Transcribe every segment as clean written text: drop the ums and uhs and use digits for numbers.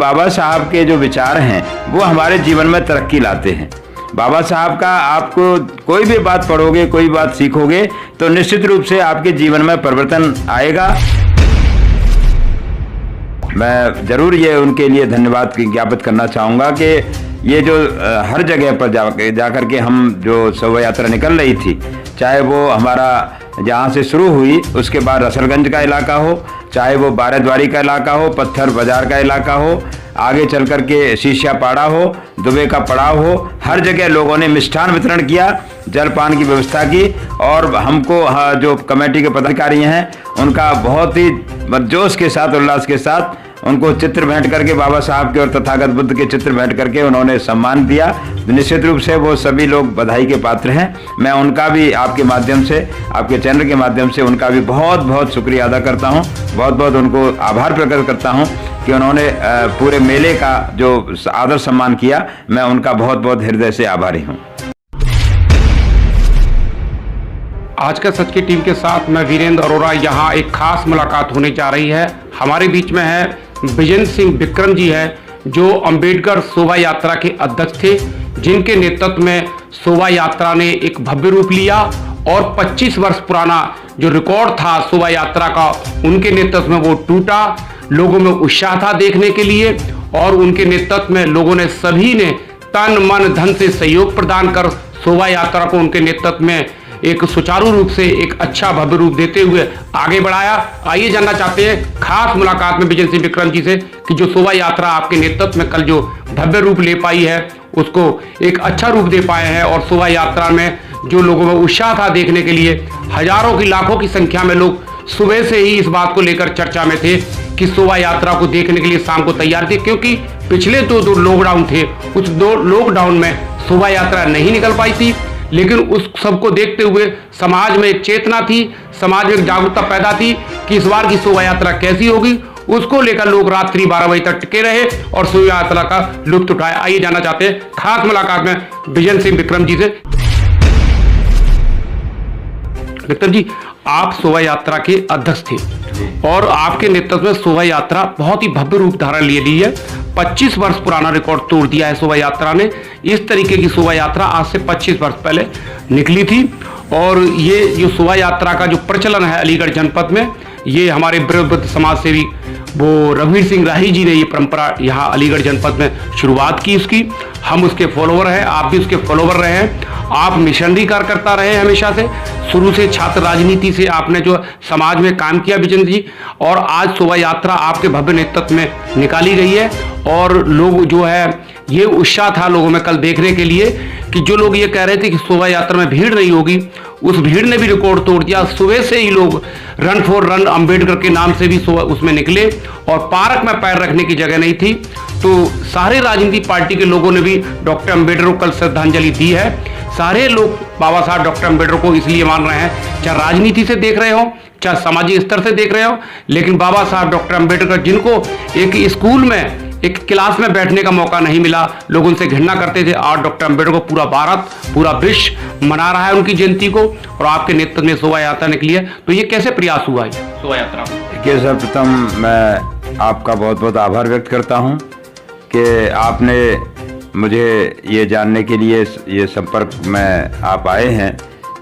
बाबा साहब के जो विचार हैं वो हमारे जीवन में तरक्की लाते हैं। बाबा साहब का आपको कोई भी बात पढ़ोगे, कोई बात सीखोगे तो निश्चित रूप से आपके जीवन में परिवर्तन आएगा। मैं ज़रूर ये उनके लिए धन्यवाद ज्ञापित करना चाहूँगा कि ये जो हर जगह पर जाकर के हम जो शोभा यात्रा निकल रही थी, चाहे वो हमारा जहाँ से शुरू हुई उसके बाद रसलगंज का इलाका हो, चाहे वो बाराद्वारी का इलाका हो, पत्थर बाजार का इलाका हो, आगे चल कर के शीशिया पाड़ा हो, दुबे का पड़ाव हो, हर जगह लोगों ने मिष्ठान वितरण किया, जलपान की व्यवस्था की। और हमको जो कमेटी के पदाधिकारी हैं उनका बहुत ही जोश के साथ, उल्लास के साथ उनको चित्र भेंट करके बाबा साहब के और तथागत बुद्ध के चित्र भेंट करके उन्होंने सम्मान दिया। निश्चित रूप से वो सभी लोग बधाई के पात्र हैं। मैं उनका भी आपके माध्यम से, आपके चैनल के माध्यम से उनका भी बहुत बहुत शुक्रिया अदा करता हूं, बहुत बहुत उनको आभार प्रकट करता हूं कि उन्होंने पूरे मेले का जो आदर सम्मान किया। मैं उनका बहुत बहुत हृदय से आभारी हूँ। आज का सच की टीम के साथ मैं वीरेंद्र अरोड़ा, यहाँ एक खास मुलाकात होने जा रही है। हमारे बीच में है बिजेंद्र सिंह विक्रम जी है, जो अंबेडकर शोभा यात्रा के अध्यक्ष थे, जिनके नेतृत्व में शोभा यात्रा ने एक भव्य रूप लिया और 25 वर्ष पुराना जो रिकॉर्ड था शोभा यात्रा का, उनके नेतृत्व में वो टूटा। लोगों में उत्साह था देखने के लिए और उनके नेतृत्व में लोगों ने, सभी ने तन मन धन से सहयोग प्रदान कर शोभा यात्रा को उनके नेतृत्व में एक सुचारू रूप से एक अच्छा भव्य रूप देते हुए आगे बढ़ाया। आइए जानना चाहते हैं खास मुलाकात में बिजेंद्र सिंह विक्रम जी से कि जो शोभा यात्रा आपके नेतृत्व में कल जो भव्य रूप ले पाई है उसको एक अच्छा रूप दे पाए हैं, और शोभा यात्रा में जो लोगों में उत्साह था देखने के लिए, हजारों की लाखों की संख्या में लोग सुबह से ही इस बात को लेकर चर्चा में थे कि शोभा यात्रा को देखने के लिए शाम को तैयार थे, क्योंकि पिछले दो लॉकडाउन थे, उस दो लॉकडाउन में शोभा यात्रा नहीं निकल पाई थी। लेकिन उस सबको देखते हुए समाज में एक चेतना थी, समाज में एक जागरूकता पैदा थी कि इस बार की शोभा यात्रा कैसी होगी। उसको लेकर लोग रात्रि 12 बजे तक टिके रहे और शोभा यात्रा का लुत्फ उठाया। आइए जानना चाहते हैं खास मुलाकात में बिजेंद्र सिंह विक्रम जी से। विक्रम जी, आप शोभा यात्रा के अध्यक्ष थे और आपके नेतृत्व में शोभा यात्रा बहुत ही भव्य रूप धारण ले ली है। 25 वर्ष पुराना रिकॉर्ड तोड़ दिया है शोभा यात्रा ने। इस तरीके की शोभा यात्रा आज से 25 वर्ष पहले निकली थी और ये जो शोभा यात्रा का जो प्रचलन है अलीगढ़ जनपद में, ये हमारे वृद्ध समाज सेवी वो रघुवीर सिंह राही जी ने ये परंपरा यहाँ अलीगढ़ जनपद में शुरुआत की उसकी। हम उसके फॉलोवर हैं, आप भी उसके फॉलोवर रहे हैं। आप मिशनरी कार्यकर्ता रहे हैं हमेशा से, शुरू से छात्र राजनीति से आपने जो समाज में काम किया बिजेंद्र जी, और आज शोभा यात्रा आपके भव्य नेतृत्व में निकाली गई है। और लोग जो है ये उत्साह था लोगों में कल देखने के लिए कि जो लोग ये कह रहे थे कि शोभा यात्रा में भीड़ नहीं होगी, उस भीड़ ने भी रिकॉर्ड तोड़ दिया। सुबह से ही लोग रन फॉर रन अंबेडकर के नाम से भी उसमें निकले और पार्क में पैर रखने की जगह नहीं थी, तो सारे राजनीतिक पार्टी के लोगों ने भी डॉक्टर अंबेडकर को कल श्रद्धांजलि दी है। सारे लोग बाबा साहब डॉक्टर अंबेडकर को इसलिए मान रहे हैं, चाहे राजनीति से देख रहे हो, चाहे सामाजिक स्तर से देख रहे हो, लेकिन बाबा साहब डॉक्टर अंबेडकर जिनको एक स्कूल में एक क्लास में बैठने का मौका नहीं मिला, लोग उनसे घृणा करते थे, आज डॉक्टर अंबेडकर को पूरा भारत, पूरा विश्व मना रहा है उनकी जयंती को, और आपके नेतृत्व में शोभा यात्रा निकली है। तो ये कैसे प्रयास हुआ है शोभा यात्रा? देखिए, सर्वप्रथम मैं आपका बहुत बहुत आभार व्यक्त करता हूँ कि आपने मुझे ये जानने के लिए ये संपर्क में आप आए हैं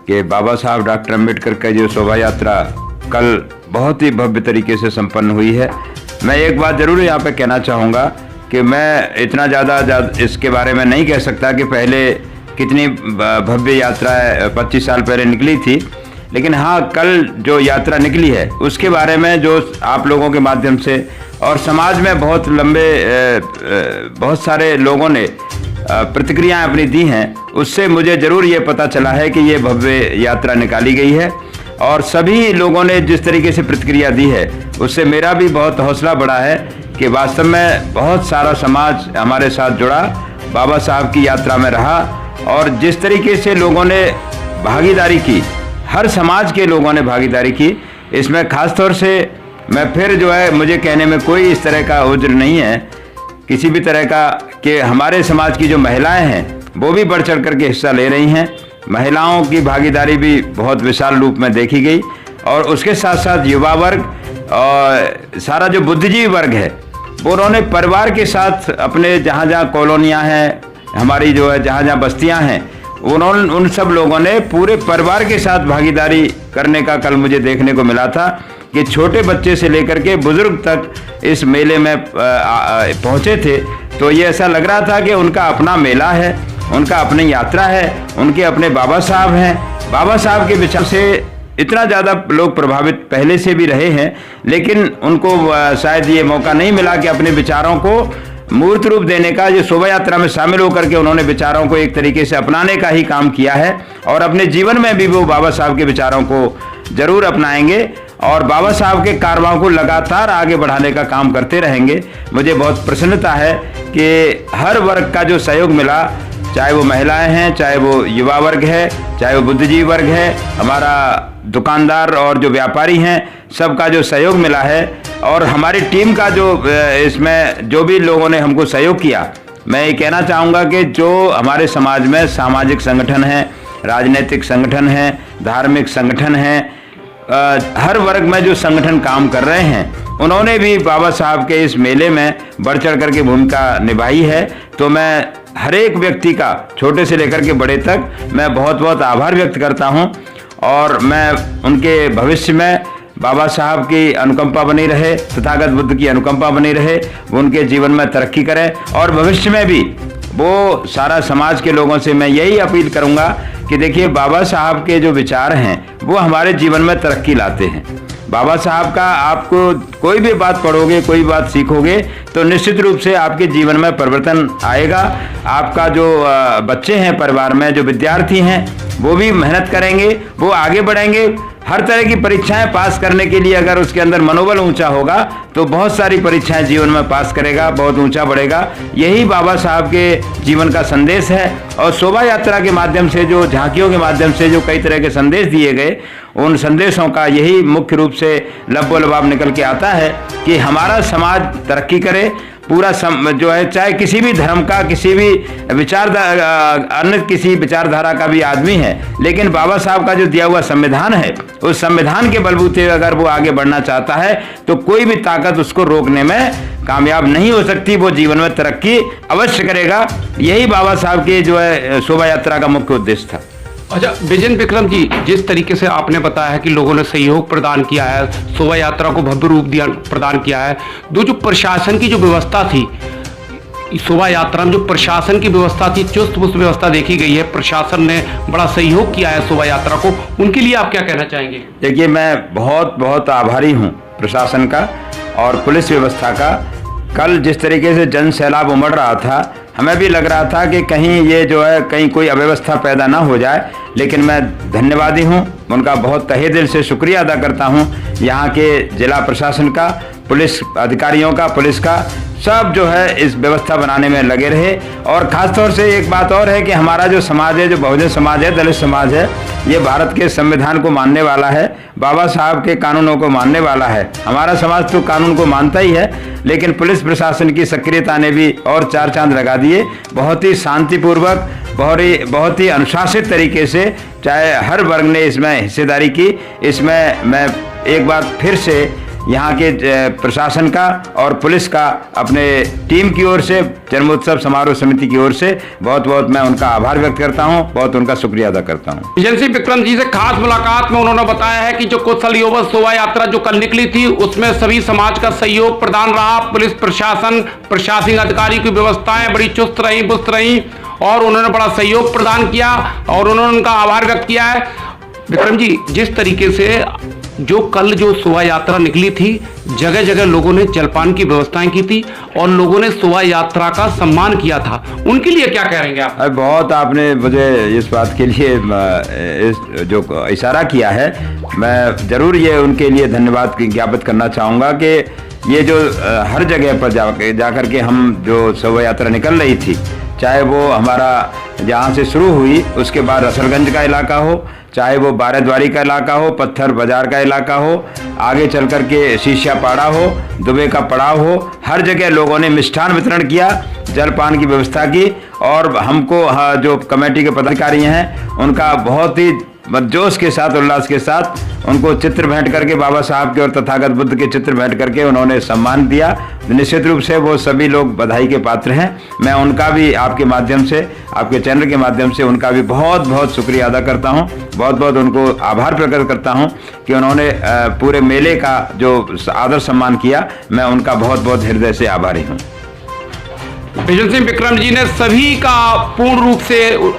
कि बाबा साहब डॉक्टर अंबेडकर का जो शोभा यात्रा कल बहुत ही भव्य तरीके से संपन्न हुई है। मैं एक बात ज़रूर यहाँ पे कहना चाहूँगा कि मैं इतना ज़्यादा इसके बारे में नहीं कह सकता कि पहले कितनी भव्य यात्रा 25 साल पहले निकली थी, लेकिन हाँ, कल जो यात्रा निकली है उसके बारे में जो आप लोगों के माध्यम से और समाज में बहुत सारे लोगों ने प्रतिक्रियाएं अपनी दी हैं, उससे मुझे ज़रूर ये पता चला है कि ये भव्य यात्रा निकाली गई है। और सभी लोगों ने जिस तरीके से प्रतिक्रिया दी है उससे मेरा भी बहुत हौसला बढ़ा है कि वास्तव में बहुत सारा समाज हमारे साथ जुड़ा, बाबा साहब की यात्रा में रहा, और जिस तरीके से लोगों ने भागीदारी की, हर समाज के लोगों ने भागीदारी की, इसमें खास तौर से मैं फिर जो है, मुझे कहने में कोई इस तरह का उज्र नहीं है किसी भी तरह का, कि हमारे समाज की जो महिलाएं हैं वो भी बढ़ चढ़ करके हिस्सा ले रही हैं। महिलाओं की भागीदारी भी बहुत विशाल रूप में देखी गई, और उसके साथ साथ युवा वर्ग और सारा जो बुद्धिजीवी वर्ग है वो उन्होंने परिवार के साथ अपने जहाँ जहाँ कॉलोनियाँ हैं, हमारी जो है जहाँ जहाँ बस्तियाँ हैं, उन्होंने उन सब लोगों ने पूरे परिवार के साथ भागीदारी करने का कल मुझे देखने को मिला था कि छोटे बच्चे से लेकर के बुजुर्ग तक इस मेले में पहुंचे थे। तो ये ऐसा लग रहा था कि उनका अपना मेला है, उनका अपनी यात्रा है, उनके अपने बाबा साहब हैं। बाबा साहब के विचार से इतना ज़्यादा लोग प्रभावित पहले से भी रहे हैं, लेकिन उनको शायद ये मौका नहीं मिला कि अपने विचारों को मूर्त रूप देने का। ये शोभा यात्रा में शामिल होकर के उन्होंने विचारों को एक तरीके से अपनाने का ही काम किया है और अपने जीवन में भी वो बाबा साहब के विचारों को जरूर अपनाएंगे और बाबा साहब के कारवां को लगातार आगे बढ़ाने का काम करते रहेंगे। मुझे बहुत प्रसन्नता है कि हर वर्ग का जो सहयोग मिला, चाहे वो महिलाएं हैं, चाहे वो युवा वर्ग है, चाहे वो बुद्धिजीवी वर्ग है, हमारा दुकानदार और जो व्यापारी हैं, सबका जो सहयोग मिला है और हमारी टीम का जो इसमें जो भी लोगों ने हमको सहयोग किया, मैं ये कहना चाहूँगा कि जो हमारे समाज में सामाजिक संगठन हैं, राजनीतिक संगठन हैं, धार्मिक संगठन हैं, हर वर्ग में जो संगठन काम कर रहे हैं, उन्होंने भी बाबा साहब के इस मेले में बढ़ चढ़ कर के भूमिका निभाई है। तो मैं हर एक व्यक्ति का, छोटे से लेकर के बड़े तक, मैं बहुत बहुत आभार व्यक्त करता हूं और मैं उनके भविष्य में बाबा साहब की अनुकंपा बनी रहे, तथागत बुद्ध की अनुकंपा बनी रहे, वो उनके जीवन में तरक्की करें और भविष्य में भी वो सारा समाज के लोगों से मैं यही अपील करूंगा कि देखिए, बाबा साहब के जो विचार हैं वो हमारे जीवन में तरक्की लाते हैं। बाबा साहब का आपको कोई भी बात पढ़ोगे, कोई बात सीखोगे तो निश्चित रूप से आपके जीवन में परिवर्तन आएगा। आपका जो बच्चे हैं परिवार में, जो विद्यार्थी हैं, वो भी मेहनत करेंगे, वो आगे बढ़ेंगे। हर तरह की परीक्षाएं पास करने के लिए अगर उसके अंदर मनोबल ऊंचा होगा तो बहुत सारी परीक्षाएं जीवन में पास करेगा, बहुत ऊंचा बढ़ेगा। यही बाबा साहब के जीवन का संदेश है और शोभा यात्रा के माध्यम से, जो झांकियों के माध्यम से जो कई तरह के संदेश दिए गए, उन संदेशों का यही मुख्य रूप से लब्बो लबाब निकल के आता है कि हमारा समाज तरक्की करे। पूरा जो है, चाहे किसी भी धर्म का, किसी भी अन्य किसी विचारधारा का भी आदमी है, लेकिन बाबा साहब का जो दिया हुआ संविधान है, उस संविधान के बलबूते अगर वो आगे बढ़ना चाहता है तो कोई भी ताकत उसको रोकने में कामयाब नहीं हो सकती। वो जीवन में तरक्की अवश्य करेगा। यही बाबा साहब के जो है शोभा यात्रा का मुख्य उद्देश्य था। अच्छा विजय विक्रम जी, जिस तरीके से आपने बताया है कि लोगों ने सहयोग प्रदान किया है, शोभा यात्रा को भव्य रूप दिया प्रदान किया है, जो प्रशासन की जो व्यवस्था थी, शोभा यात्रा में जो प्रशासन की व्यवस्था थी, चुस्त पुस्त व्यवस्था देखी गई है, प्रशासन ने बड़ा सहयोग किया है शोभा यात्रा को, उनके लिए आप क्या कहना चाहेंगे? देखिए, मैं बहुत बहुत आभारी हूँ प्रशासन का और पुलिस व्यवस्था का। कल जिस तरीके से जन सैलाब उमड़ रहा था, हमें भी लग रहा था कि कहीं ये जो है, कहीं कोई अव्यवस्था पैदा ना हो जाए, लेकिन मैं धन्यवादी हूँ, उनका बहुत तहे दिल से शुक्रिया अदा करता हूँ। यहाँ के जिला प्रशासन का, पुलिस अधिकारियों का, पुलिस का, सब जो है इस व्यवस्था बनाने में लगे रहे। और ख़ासतौर से एक बात और है कि हमारा जो समाज है, जो बहुजन समाज है, दलित समाज है, ये भारत के संविधान को मानने वाला है, बाबा साहब के कानूनों को मानने वाला है। हमारा समाज तो कानून को मानता ही है, लेकिन पुलिस प्रशासन की सक्रियता ने भी और चार चांद लगा दिए। बहुत ही शांतिपूर्वक, बहुत ही अनुशासित तरीके से, चाहे हर वर्ग ने इसमें हिस्सेदारी की। इसमें मैं एक बार फिर से यहाँ के प्रशासन का और पुलिस का, अपने टीम की ओर से, जन्मोत्सव समारोह समिति की ओर से बहुत बहुत मैं उनका आभार व्यक्त करता हूँ, बहुत उनका शुक्रिया अदा करता हूँ। विजय विक्रम जी से खास मुलाकात में उन्होंने बताया है कि जो कुशल युवक शोभा यात्रा जो कल निकली थी, उसमें सभी समाज का सहयोग प्रदान रहा। पुलिस प्रशासन, प्रशासनिक अधिकारी की व्यवस्थाएं बड़ी चुस्त रही, बुस्त रही और उन्होंने बड़ा सहयोग प्रदान किया और उन्होंने उनका आभार व्यक्त किया है। विक्रम जी, जिस तरीके से जो कल जो शोभा यात्रा निकली थी, जगह जगह लोगों ने जलपान की व्यवस्थाएं की थी और लोगों ने शोभा यात्रा का सम्मान किया था, उनके लिए क्या कहेंगे आप? बहुत आपने मुझे इस बात के लिए जो इशारा किया है, मैं जरूर ये उनके लिए धन्यवाद ज्ञापित करना चाहूँगा कि ये जो हर जगह पर जाकर के हम जो शोभा यात्रा निकल रही थी, चाहे वो हमारा जहाँ से शुरू हुई उसके बाद रसलगंज का इलाका हो, चाहे वो बाराद्वारी का इलाका हो, पत्थर बाजार का इलाका हो, आगे चल कर के शीशिया पाड़ा हो, दुबे का पड़ाव हो, हर जगह लोगों ने मिष्ठान वितरण किया, जलपान की व्यवस्था की और हमको जो कमेटी के पदाधिकारी हैं उनका बहुत ही जोश के साथ, उल्लास के साथ उनको चित्र भेंट करके, बाबा साहब के और तथागत बुद्ध के चित्र भेंट करके उन्होंने सम्मान दिया। निश्चित रूप से वो सभी लोग बधाई के पात्र हैं। मैं उनका भी आपके माध्यम से, आपके चैनल के माध्यम से उनका भी बहुत बहुत शुक्रिया अदा करता हूं, बहुत बहुत उनको आभार प्रकट करता हूं कि उन्होंने पूरे मेले का जो आदर सम्मान किया। मैं उनका बहुत बहुत हृदय से आभारी हूँ। बिजन सिंह विक्रम जी ने सभी का पूर्ण रूप से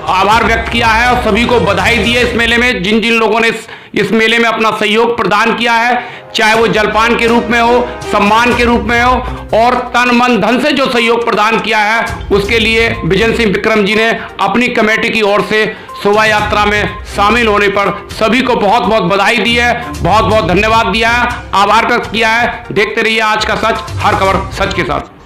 आभार व्यक्त किया है और सभी को बधाई दी है इस मेले में। जिन जिन लोगों ने इस मेले में अपना सहयोग प्रदान किया है, चाहे वो जलपान के रूप में हो, सम्मान के रूप में हो, और तन मन धन से जो सहयोग प्रदान किया है, उसके लिए बिजन सिंह विक्रम जी ने अपनी कमेटी की ओर से शोभा यात्रा में शामिल होने पर सभी को बहुत बहुत बधाई दी है, बहुत बहुत धन्यवाद दिया है, आभार व्यक्त किया है। देखते रहिए आज का सच, हर खबर सच के साथ।